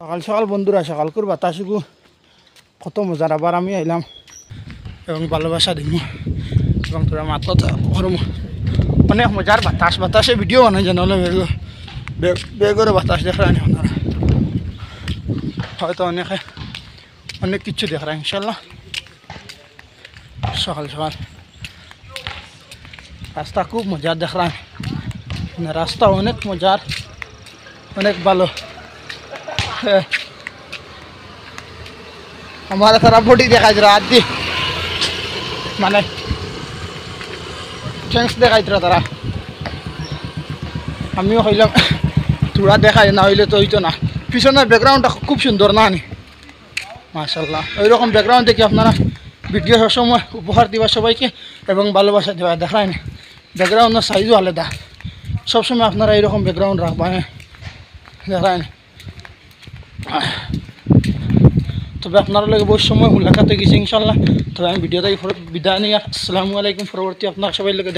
সকাল সকাল বন্ধুরা সকাল করে বাতাসগু কত মজার আবার আমি আইলাম এবং ভালোবাসা দিব এবং তোরা মাত্র অনেক মজার বাতাসে ভিডিও বানাই জানালে বেগরে বাতাস দেখানি আপনারা হয়তো অনেক কিছু দেখা ইনশাল্লাহ। সকাল সকাল রাস্তা খুব মজার দেখলাম, রাস্তা অনেক মজার, অনেক ভালো। हमारा सारा बॉडी देखा रात दी माने चेंस देखा तारा आमिও হইলাম তোরা দেখাই না হইলে তো হইতো না। পিছনের ব্যাকগ্রাউন্ডটা খুব সুন্দর না নি মাশাআল্লাহ। ওইরকম ব্যাকগ্রাউন্ড দেখি আপনারা ভিডিও সবসময় উপহার দিবা সবাইকে এবং ভালোবাসা দেওয়া দেখায় না। ব্যাকগ্রাউন্ডের সাইজও আলাদা, সবসময় আপনারা এইরকম ব্যাকগ্রাউন্ড রাখবেন দেখায় না। তবে আপনারা লাগে বহু সময় মুলাকাত হয়ে গেছে ইনশাল্লাহ। তবে আমি ভিডিওটা বিদায় নিয়ে আসসালামু আলাইকুম। পরবর্তী আপনার সবাই লাগে